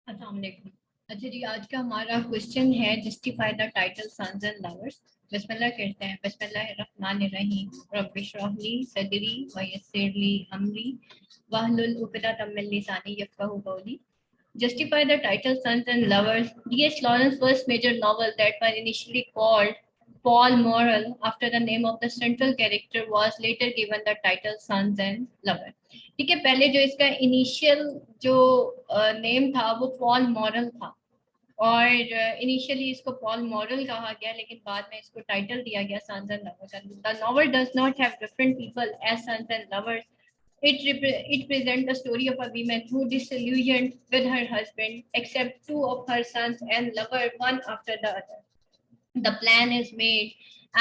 अस्सलाम वालेकुम। अच्छा जी, आज का हमारा क्वेश्चन है justify the title Sons and Lovers. बिस्मिल्लाह कहते हैं, बिस्मिल्लाहिर्रहमानिर्रहीम। रब्बि इश्रह ली सदरी व यस्सिर ली अमरी वहलुल उक़दतम मिन लिसानी यफ़क़हू क़ौली। Justify the title Sons and Lovers. D.H. Lawrence's first major novel that was initially called Paul Morrell after the name of the central character was later given the title Sons and Lovers. ठीक है, पहले जो इसका initial जो name था वो Paul moral था और इनिशियली इसको पॉल मॉरल कहा गया, लेकिन बाद में इसको टाइटल दिया गया Sons and Lovers. The novel does not have different people as sons and lovers. It presents the story of a woman who disillusioned with her husband, except two of her sons and lover, one after the other. The plan is made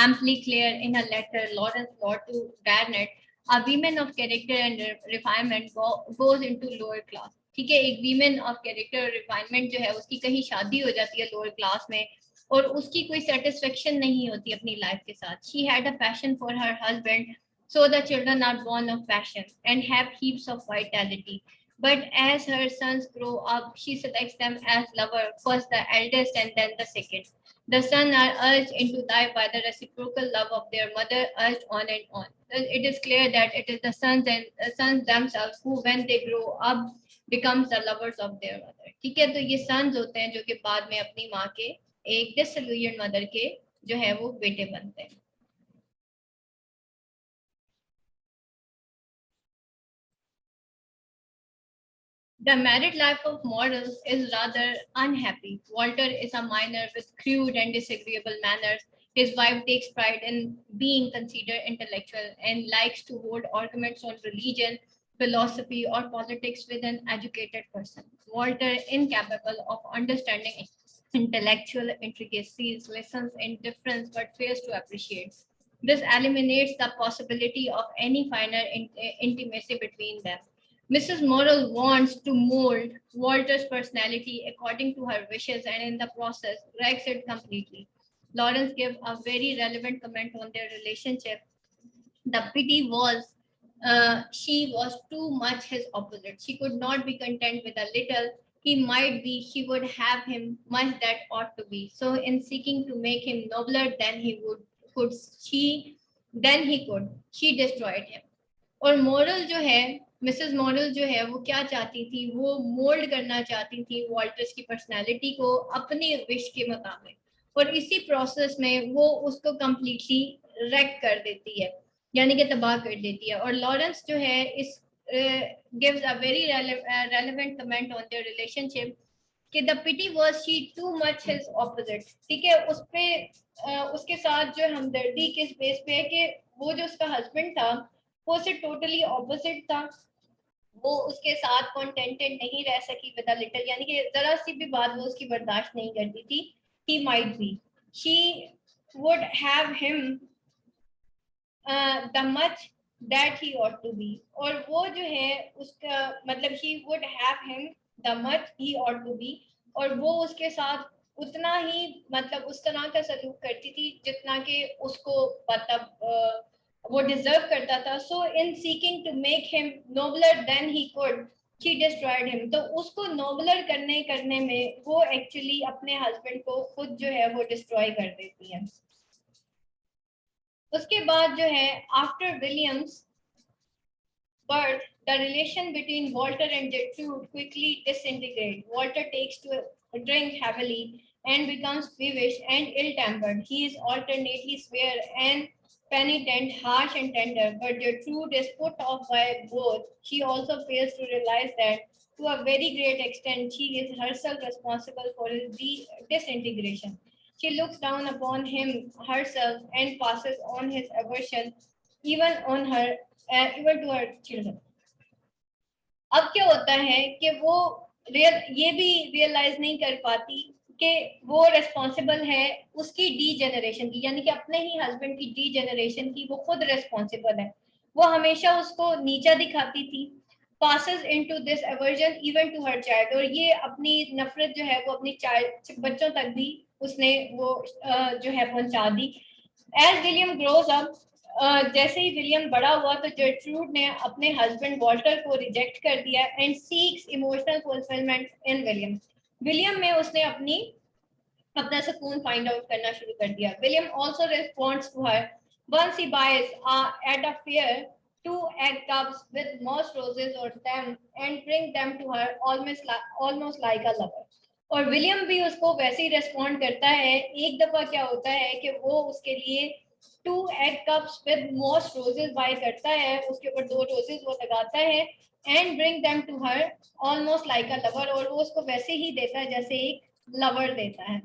amply clear in a letter Lawrence wrote to Garnet. A woman of character and refinement goes into lower class. ठीक है, एक women of character और refinement जो है उसकी कहीं शादी हो जाती है lower class में और उसकी कोई satisfaction नहीं होती अपनी life के साथ. She had a passion for her husband, so the children are born of passion and have heaps of vitality. But as her sons grow up, she selects them as lover, first the eldest and then the second. The sons are urged into life by the reciprocal love of their mother, urged on and on. It is clear that it is the sons and sons themselves who, when they grow up, becomes the lovers of their mother. ठीक है, तो ये sons होते हैं जो कि बाद में अपनी माँ के एक disillusioned mother के जो है वो बेटे बनते हैं. The married life of Morris is rather unhappy. Walter is a miner with crude and disagreeable manners. His wife takes pride in being considered intellectual and likes to hold arguments on religion, philosophy, or politics with an educated person. Walter, incapable of understanding intellectual intricacies, listens in indifference but fails to appreciate. This eliminates the possibility of any finer intimacy between them. Mrs. Morrell wants to mold Walter's personality according to her wishes and in the process wrecks it completely. Lawrence gave a very relevant comment on their relationship. The pity was she was too much his opposite. She could not be content with a little. He might be, she would have him much that ought to be. So in seeking to make him nobler than he could she destroyed him. और moral जो है, Mrs moral जो है वो क्या चाहती थी, वो मोल्ड करना चाहती थी वॉल्टर्स की पर्सनालिटी को अपने विश के मुताबिक और इसी प्रोसेस में वो उसको कम्प्लीटली रेक कर देती है, यानी कि तबाह कर देती है. और लॉरेंस जो है इस gives a very relevant comment on their relationship कि the pity was she too much his opposite. ठीक है, उस पे उसके साथ जो हमदर्दी किस बेस पे है कि वो जो उसका हस्बैंड था वो उससे टोटली ऑपोजिट था. वो उसके साथ कंटेंटेड नहीं रह सकी विद अ लिटिल, यानी कि जरा सी भी बात वो उसकी बर्दाश्त नहीं करती थी. He might be, she would have him the much that he ought to be. और वो जो है उसका मतलब she would have him the much he ought to be, और वो उसके साथ उतना ही मतलब उस तरह का सलूक करती थी जितना कि उसको मतलब वो डिजर्व करता था. So in seeking to make him nobler than he could she destroyed him. तो उसको नोबलर करने में वो एक्चुअली अपने हस्बैंड को खुद जो है वो डिस्ट्रॉय कर देती है. उसके बाद जो है after Williams birth, the relation between Walter and Gertrude quickly disintegrates. Walter takes to drink heavily and becomes peevish and ill-tempered. He is alternately severe and penitent, harsh and tender, but Gertrude is put off by both. She also fails to realize that to a very great extent she is herself responsible for his disintegration. She looks down upon him herself and passes on his aversion even to her children. अब क्या होता है कि वो ये भी realise नहीं कर पाती कि वो रेस्पॉन्सिबल है उसकी डी जनरेशन की, यानी कि अपने ही हस्बैंड की डी जनरेशन की वो खुद रेस्पॉन्सिबल है. वो हमेशा उसको नीचा दिखाती थी. passes into this aversion even to her child, और ये अपनी नफरत जो है वो अपनी चाइल्ड बच्चों तक भी उसने वो जो है पहुंचा दी. As William grows up, जैसे ही विलियम बड़ा हुआ तो जर्ट्रूड ने अपने हस्बैंड वॉल्टर को रिजेक्ट कर दिया and seeks emotional fulfilment in William. William में उसने अपना सुकून फाइंड आउट करना शुरू कर दिया. William also responds to her once he buys at a fair 2 egg cups with moss roses on them and bring them to her almost like a lover. और William भी उसको वैसे ही रेस्पॉन्ड करता है. एक दफा क्या होता है कि वो उसके लिए 2 egg cups with moss roses buy करता है, उसके ऊपर 2 रोजेस वो लगाता है and bring them to her almost like a lover, और वो उसको वैसे ही देता है जैसे एक लवर देता है.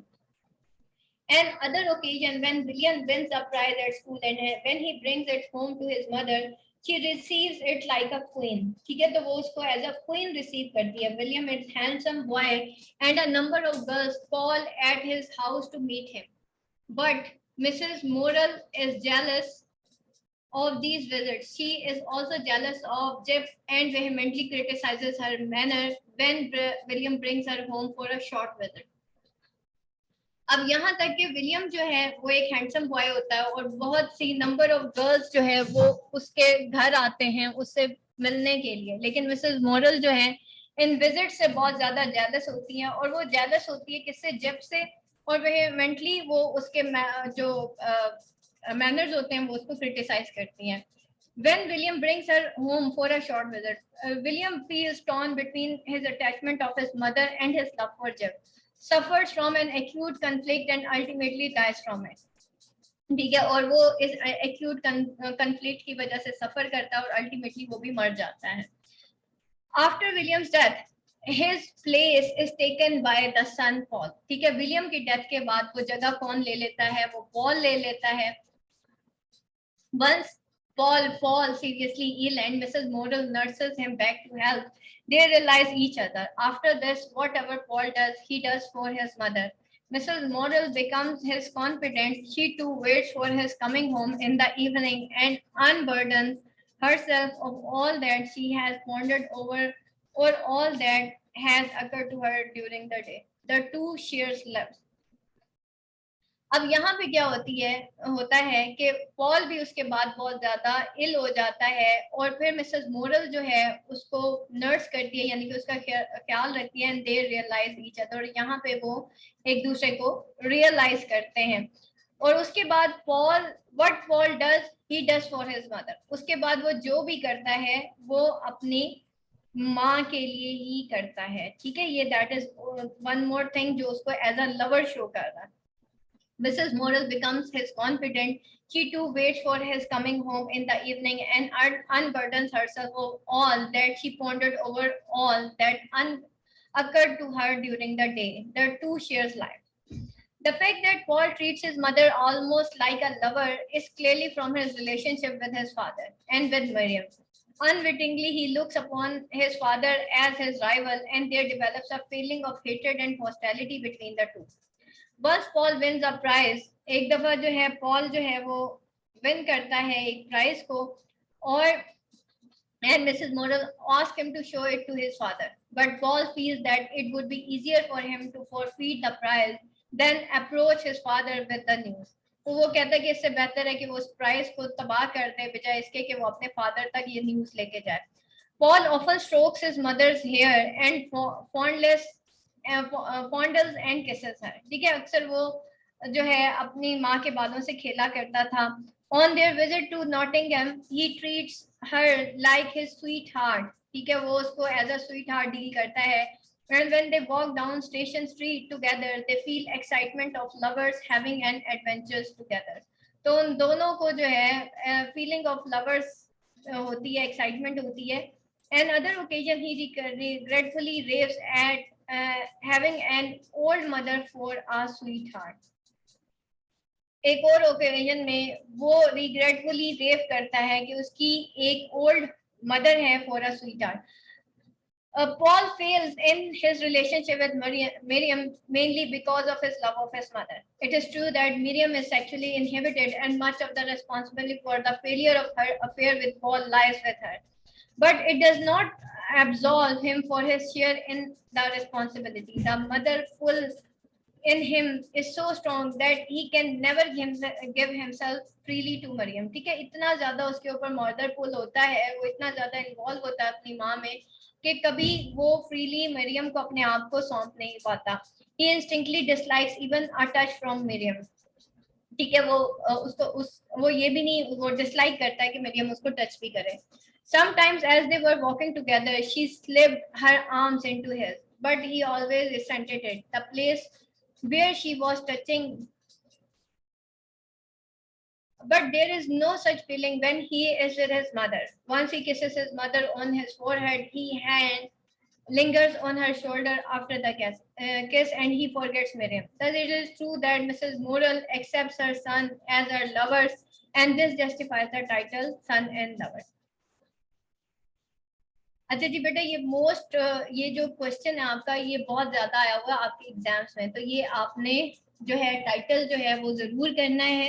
An other occasion when William wins a prize at school and when he brings it home to his mother, she receives it like a queen. ठीक है, तो वो उसको as a queen receive करती है. William is handsome boy and a number of girls call at his house to meet him. But Mrs. Morel is jealous of these visits. She is also jealous of Jip and vehemently criticizes her manner when William brings her home for a short visit. अब यहाँ तक कि William जो है वो एक handsome boy होता है और बहुत सी नंबर ऑफ गर्ल्स जो है वो उसके घर आते हैं उससे मिलने के लिए, लेकिन मिसेस मोरल जो है इन विजिट से बहुत ज्यादा जेलस होती हैं. और वो जेलस होती है किससे? जिप से. और वह मेंटली वो उसके जो मैनर्स होते हैं वो उसको क्रिटिसाइज करती हैं. When William brings her home for a short visit, William feels torn between his attachment of his mother and his love for Jip. Suffers from an acute conflict and ultimately dies from it. ठीक है, और वो इस acute conflict की वजह से सफर करता है और ultimately वो भी मर जाता है. After William's death, his place is taken by the son Paul. ठीक है, विलियम की डेथ के बाद वो जगह कौन ले लेता है? वो पॉल ले लेता है. Once Paul falls seriously ill and Mrs. Morel nurses him back to health, they realize each other. After this, whatever Paul does, he does for his mother. Mrs. Morel becomes his confidant. She too waits for his coming home in the evening and unburdens herself of all that she has pondered over or all that has occurred to her during the day. The two shares lives. अब यहाँ पे क्या होता है कि Paul भी उसके बाद बहुत ज्यादा इल हो जाता है और फिर मिसेस मोरल जो है उसको नर्स करती है, यानी कि उसका ख्याल रखती है. And they realise each other, और यहाँ पे वो एक दूसरे को रियलाइज करते हैं. और उसके बाद what Paul does he does for his mother. उसके बाद वो जो भी करता है वो अपनी माँ के लिए ही करता है. ठीक है, ये that is one more thing जो उसको एज अ लवर शो कर रहा है. Mrs. Morel becomes his confidant. She too waits for his coming home in the evening and unburdens herself of all that she pondered over all that occurred to her during the day. The two shares life. The fact that Paul treats his mother almost like a lover is clearly from his relationship with his father and with Miriam. Unwittingly, he looks upon his father as his rival, and there develops a feeling of hatred and hostility between the two. Once Paul wins a prize, एक दफा जो है Paul जो है वो win करता है एक प्राइज को, और and Mrs. Morel asks him to show it to his father, but Paul feels that it would be easier for him to forfeit the prize than approach his father with the news. तो वो कहता है कि इससे बेहतर है कि वो उस प्राइज को तबाह कर दे बजाय इसके कि वो अपने फादर तक ये न्यूज लेके जाए. Paul often strokes his mother's hair and fondles and kisses her. ठीक है, अक्सर वो जो है अपनी माँ के बालों से खेला करता था. On their visit to Nottingham, he treats her like his sweetheart. ठीक है, वो उसको as a sweetheart deal करता है. And when they walk down Station Street together, they feel excitement of lovers having an adventures together. तो उन दोनों को जो है feeling of lovers होती है, excitement होती है. Another occasion, he regretfully raves at having an old mother for a sweetheart. एक और ओकेजन में वो रिग्रेटफुली रेव करता है कि उसकी एक ओल्ड मदर है for a sweetheart. Paul fails in his relationship with Miriam mainly because of his love of his mother. It is true that Miriam is sexually inhibited and much of the responsibility for the failure of her affair with Paul lies with her. But it does not absolve him for his share in the responsibility. The mother pull in him is so strong that he can never give himself freely to Miriam. ठीक है, इतना ज्यादा उसके ऊपर mother पुल होता है, वो इतना ज्यादा इन्वॉल्व होता है अपनी माँ में कि कभी वो फ्रीली मरियम को अपने आप को सौंप नहीं पाता। He instantly dislikes even a touch from Miriam. ठीक है, वो वो ये भी नहीं, वो डिसलाइक करता है कि मरियम उसको टच भी करे। Sometimes as they were walking together, she slipped her arms into his, but he always resented it. The place where she was touching, but there is no such feeling when he is with his mother. Once he kisses his mother on his forehead, he hand lingers on her shoulder after the kiss, and he forgets Miriam. Thus, it is true that Mrs. Morel accepts her son as her lovers, and this justifies the title son and lover. अच्छा जी बेटा, ये जो question है आपका, ये बहुत ज्यादा आया हुआ है आपके एग्जाम्स में, तो ये आपने जो है टाइटल जो है वो जरूर करना है।